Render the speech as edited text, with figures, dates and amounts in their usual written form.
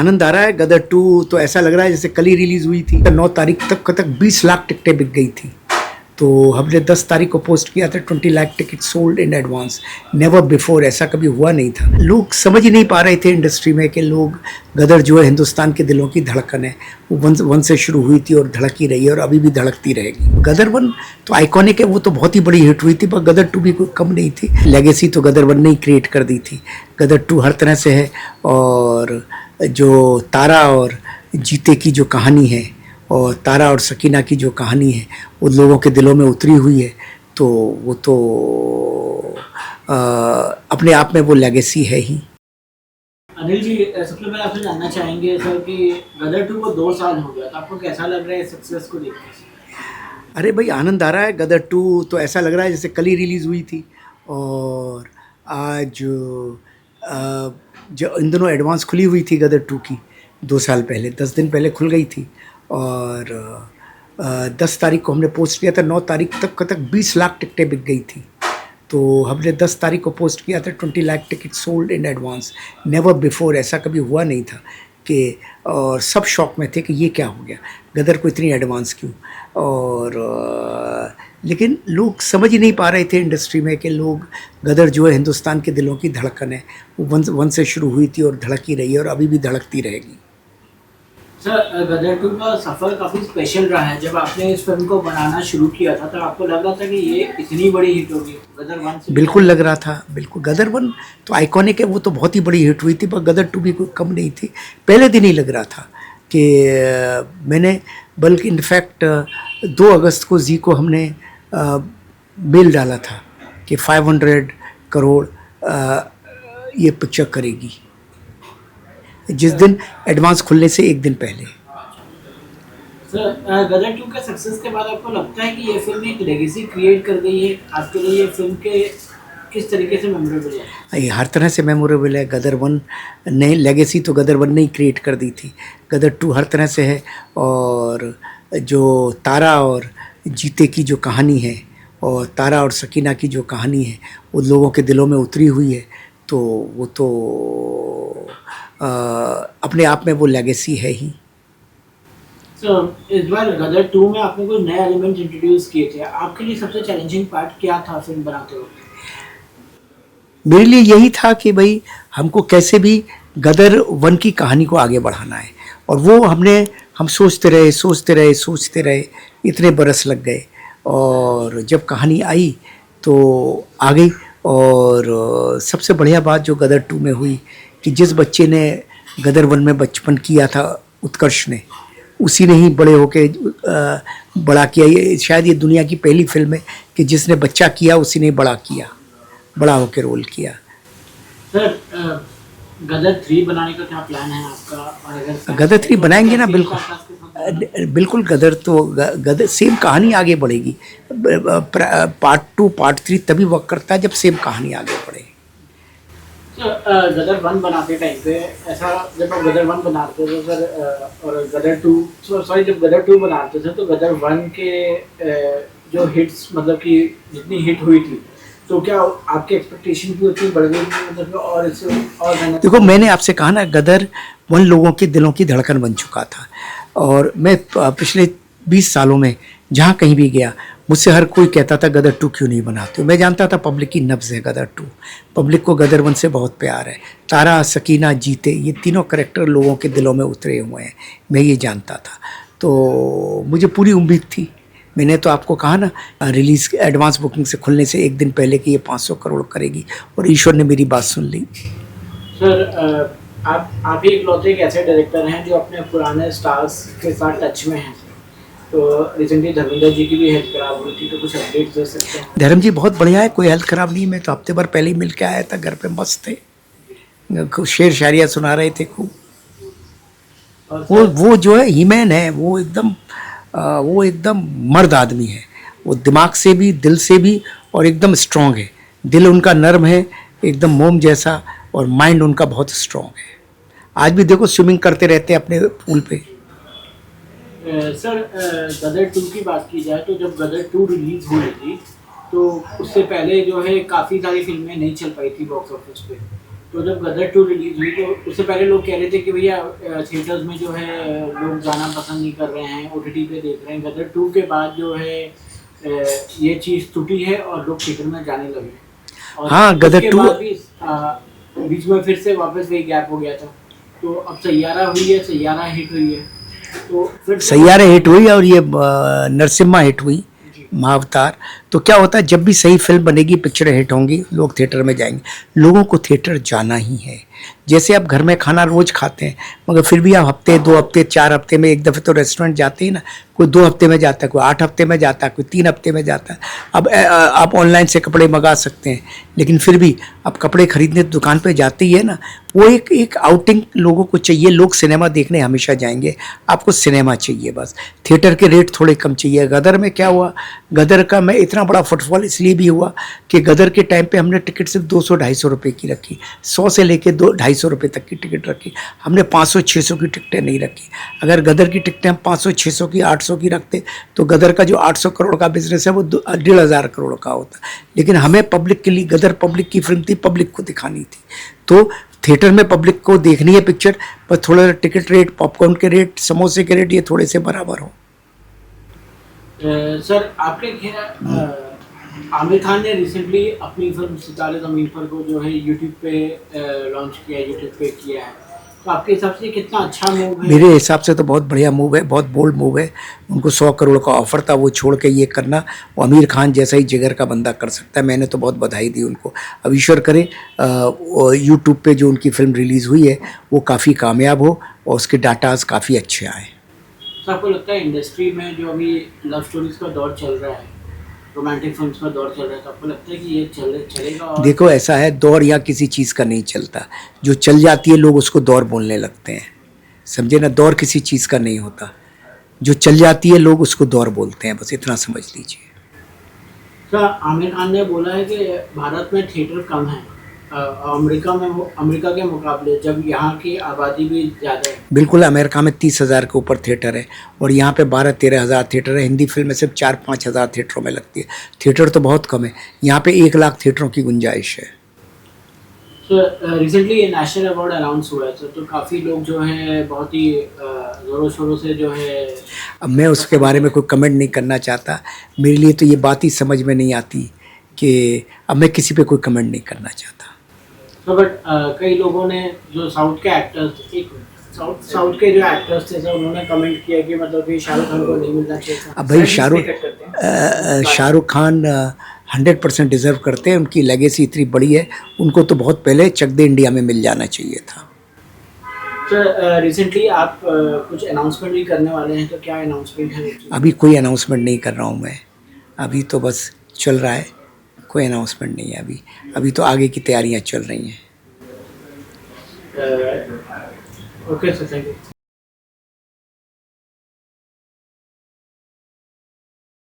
आनंद आ रहा है। गदर 2 तो ऐसा लग रहा है जैसे कल ही रिलीज़ हुई थी। 9 तारीख तक 20 लाख टिकटें बिक गई थी। तो हमने 10 तारीख को पोस्ट किया था 20 lakh ticket sold in advance. Never before ऐसा कभी हुआ नहीं था। लोग समझ ही नहीं पा रहे थे इंडस्ट्री में कि लोग गदर जो है हिंदुस्तान के दिलों की धड़कन है, वो वन से शुरू हुई थी और धड़की रही है और अभी भी धड़कती रहेगी। गदर 1 तो आइकॉनिक है, वो तो बहुत ही बड़ी हिट हुई थी, पर गदर 2 भी कोई कम नहीं थी। लेगेसी तो गदर 1 ने ही क्रिएट कर दी थी। गदर 2 हर तरह से है, और जो तारा और जीते की जो कहानी है और तारा और सकीना की जो कहानी है वो लोगों के दिलों में उतरी हुई है, तो वो तो अपने आप में वो लेगेसी है ही। अनिल जी, सबसे पहले आपसे जानना चाहेंगे सर कि गदर 2 को 2 साल हो गया, तो आपको कैसा लग रहा है सक्सेस को देखकर? अरे भाई, आनंद आ रहा है। गदर 2 तो ऐसा लग रहा है जैसे कल ही रिलीज़ हुई थी, और आज जो इन दोनों एडवांस खुली हुई थी गदर 2 की 2 साल पहले, 10 दिन पहले खुल गई थी, और 10 तारीख को हमने पोस्ट किया था। 9 तारीख तक 20 लाख टिकटें बिक गई थी। तो हमने 10 तारीख को पोस्ट किया था 20 lakh ticket sold in advance. Never before ऐसा कभी हुआ नहीं था कि, और सब शॉक में थे कि ये क्या हो गया, गदर को इतनी एडवांस क्यों। और लेकिन लोग समझ ही नहीं पा रहे थे इंडस्ट्री में कि लोग गदर जो है हिंदुस्तान के दिलों की धड़कन है, वो वन से शुरू हुई थी और धड़की रही है और अभी भी धड़कती रहेगी। सर, गदर 2 का सफ़र काफ़ी स्पेशल रहा है। जब आपने इस फिल्म को बनाना शुरू किया था तो आपको लग रहा था कि ये इतनी बड़ी हिट होगी गदर 1 से? बिल्कुल लग रहा था, बिल्कुल। गदर 1 तो आइकॉनिक है, वो तो बहुत ही बड़ी हिट हुई थी, पर गदर 2 भी कोई कम नहीं थी। पहले दिन ही लग रहा था कि मैंने, बल्कि इनफैक्ट 2 अगस्त को जी को हमने मेल डाला था कि 500 करोड़ ये पिक्चर करेगी, जिस दिन एडवांस खुलने से एक दिन पहले। सर, गदर 2 के सक्सेस के बाद आपको लगता है कि ये फिल्म एक लेगेसी क्रिएट कर गई है आपके लिए? ये फिल्म के किस तरीके से मेमोरेबल है? ये हर तरह से मेमोरेबल है। गदर 1 ने लेगेसी तो गदर 1 ने ही क्रिएट कर दी थी। गदर 2 हर तरह से है, और जो तारा और जीते की जो कहानी है और तारा और सकीना की जो कहानी है वो लोगों के दिलों में उतरी हुई है, तो वो तो अपने आप में वो लेगेसी है ही। इस बार गदर 2 में आपने कुछ नए एलिमेंट इंट्रोड्यूस किए थे। आपके लिए सबसे चैलेंजिंग पार्ट क्या था फिल्म बनाते वक्त? मेरे लिए यही था कि भाई हमको कैसे भी गदर 1 की कहानी को आगे बढ़ाना है, और वो हम सोचते रहे, इतने बरस लग गए, और जब कहानी आई तो आ गई। और सबसे बढ़िया बात जो गदर 2 में हुई कि जिस बच्चे ने गदर 1 में बचपन किया था, उत्कर्ष ने, उसी ने ही बड़े होके बड़ा किया। ये शायद ये दुनिया की पहली फिल्म है कि जिसने बच्चा किया उसी ने बड़ा होके रोल किया। सर, गदर 3 बनाने का क्या प्लान है आपका? और अगर गदर 3 बनाएंगे ना, बिल्कुल। गदर सेम कहानी आगे बढ़ेगी। पार्ट 2 पार्ट 3 तभी वर्क करता है जब सेम कहानी आगे बढ़े। गदर 1 बनाते टाइम पे ऐसा, जब आप गदर 1 बनाते थे सर, और गदर 2 जब गदर 2 बनाते थे तो गदर 1 के जो हिट्स, मतलब कि जितनी हिट हुई थी, तो क्या आपकी एक्सपेक्टेशन भी उतनी बढ़ गई थी, मतलब और इससे और? देखो, मैंने आपसे कहा ना, गदर 1 लोगों के दिलों की धड़कन बन चुका था, और मैं पिछले 20 सालों में जहाँ कहीं भी गया, मुझसे हर कोई कहता था गदर 2 क्यों नहीं बनाते हो। मैं जानता था पब्लिक की नब्ज़ है गदर 2, पब्लिक को गदर 1 से बहुत प्यार है। तारा, सकीना, जीते, ये तीनों कैरेक्टर लोगों के दिलों में उतरे हुए हैं, मैं ये जानता था। तो मुझे पूरी उम्मीद थी। मैंने तो आपको कहा ना, रिलीज़ एडवांस बुकिंग से खुलने से एक दिन पहले कि ये 500 करोड़ करेगी, और ईश्वर ने मेरी बात सुन ली। सर, आप ही इकलौते एक ऐसे डायरेक्टर हैं जो अपने पुराने स्टार्स के साथ टच में हैं। तो रिसेंटली धर्मेंद्र जी की भी हेल्थ खराब हुई थी, तो कुछ अपडेट दे सकते हैं? धर्म जी बहुत बढ़िया है, कोई हेल्थ खराब नहीं। मैं तो हफ्ते भर पहले ही मिल के आया था, घर पे मस्त थे, शेर शायरियाँ सुना रहे थे खूब। वो जो है हीमैन है, वो एकदम मर्द आदमी है। वो दिमाग से भी, दिल से भी, और एकदम स्ट्रांग है। दिल उनका नर्म है, एकदम मोम जैसा, और माइंड उनका बहुत स्ट्रांग है। आज भी देखो स्विमिंग करते रहते हैं अपने पूल पे। सर, गदर 2 की बात की जाए तो जब गदर 2 रिलीज हो रही थी तो उससे पहले जो है काफ़ी सारी फिल्में नहीं चल पाई थी बॉक्स ऑफिस पे। तो जब गदर 2 रिलीज हुई तो उससे पहले लोग कह रहे थे कि भैया थिएटर्स में जो है लोग जाना पसंद नहीं कर रहे हैं, ओटीटी पे देख रहे हैं। गदर 2 के बाद जो है ये चीज़ टूटी है और लोग थिएटर में जाने लगे। और हाँ, गदर उसके 2 बाद भी बीच में फिर से वापस वही गैप हो गया था। तो अब सैयारा हुई है, सैयारा हिट हुई है, तो फिर सैयारा हिट हुई और ये नरसिम्हा हिट हुई, जी। महाअवतार। तो क्या होता है, जब भी सही फिल्म बनेगी, पिक्चरें हिट होंगी, लोग थिएटर में जाएंगे। लोगों को थिएटर जाना ही है। जैसे आप घर में खाना रोज खाते हैं, मगर फिर भी आप हफ्ते 2 हफ्ते 4 हफ्ते में एक दफ़े तो रेस्टोरेंट जाते ही ना। कोई 2 हफ्ते में जाता है, कोई 8 हफ्ते में जाता है, कोई 3 हफ्ते में जाता है। अब आप ऑनलाइन से कपड़े मंगा सकते हैं, लेकिन फिर भी आप कपड़े खरीदने दुकान पे जाते ही है ना। वो एक आउटिंग लोगों को चाहिए। लोग सिनेमा देखने हमेशा जाएंगे, आपको सिनेमा चाहिए बस। थिएटर के रेट थोड़े कम चाहिए। गदर में क्या हुआ, गदर का मैं इतना बड़ा फुटफॉल इसलिए भी हुआ कि गदर के टाइम पे हमने टिकट सिर्फ 200-250 रुपये की रखी, 100 से लेके 250 रुपये तक की टिकट रखी। हमने 500-600 की टिकटें नहीं रखी। अगर गदर की टिकटें हम 500-600 की 800 की रखते तो गदर का जो 800 करोड़ का बिजनेस है वो 1,500 करोड़ का होता। लेकिन हमें पब्लिक के लिए, गदर पब्लिक की फिल्म थी, पब्लिक को दिखानी थी। तो थिएटर में पब्लिक को देखनी है पिक्चर, पर थोड़ा टिकट रेट, पॉपकॉर्न के रेट, समोसे के रेट ये थोड़े से बराबर हो। सर आपके आमिर खान ने रिसेंटली अपनी फिल्म सितारे ज़मीन पर को जो है यूट्यूब पे लॉन्च किया है, यूट्यूब पे किया है। तो आपके हिसाब से कितना अच्छा मूव है? मेरे हिसाब से तो बहुत बढ़िया मूव है, बहुत बोल्ड मूव है। उनको 100 करोड़ का ऑफर था, वो छोड़ के ये करना, वो आमिर खान जैसा ही जिगर का बंदा कर सकता है। मैंने तो बहुत बधाई दी उनको। अब ईश्वर करे यूट्यूब पे जो उनकी फिल्म रिलीज़ हुई है वो काफ़ी कामयाब हो और उसके डाटाज काफ़ी अच्छे आए। तो आपको लगता है इंडस्ट्री में जो अभी लव स्टोरीज का दौर चल रहा है, रोमांटिक फिल्म्स का दौर चल रहा है, तो आपको लगता है कि ये चलेगा? और देखो, ऐसा है, दौर या किसी चीज़ का नहीं चलता। जो चल जाती है लोग उसको दौर बोलने लगते हैं, समझे ना। दौर किसी चीज़ का नहीं होता, जो चल जाती है लोग उसको दौर बोलते हैं, बस इतना समझ लीजिए। सर आमिर खान ने बोला है कि भारत में थिएटर कम है अमेरिका के मुकाबले, जब यहाँ की आबादी भी ज़्यादा है। बिल्कुल, अमेरिका में 30,000 के ऊपर थिएटर है और यहाँ पे 12-13 हज़ार थिएटर है। हिंदी फिल्में सिर्फ 4-5 हज़ार थिएटरों में लगती है। थिएटर तो बहुत कम है, यहाँ पे 1 लाख थिएटरों की गुंजाइश है। सर रिसेंटली ये नेशनल अवार्ड अनाउंस हुआ है, तो काफ़ी लोग जो है बहुत ही ज़ोरों शोरों से जो है। अब मैं उसके बारे में कोई कमेंट नहीं करना चाहता। मेरे लिए तो ये बात ही समझ में नहीं आती कि अब मैं किसी पे कोई कमेंट नहीं करना चाहता। तो बट कई लोगों ने, जो साउथ के एक्टर्स, एक साउथ के जो एक्टर्स थे सर, उन्होंने कमेंट किया कि मतलब कि शाहरुख खान को नहीं मिलना चाहिए था। अब भाई शाहरुख खान 100% डिज़र्व करते हैं। उनकी लेगेसी इतनी बड़ी है, उनको तो बहुत पहले चक दे इंडिया में मिल जाना चाहिए था। सर रिसेंटली आप कुछ अनाउंसमेंट भी करने वाले हैं, तो क्या अनाउंसमेंट है? अभी कोई अनाउंसमेंट नहीं कर रहा हूँ मैं, अभी तो बस चल रहा है, कोई अनाउंसमेंट नहीं है अभी तो आगे की तैयारियाँ चल रही हैं। Okay sir, thank you.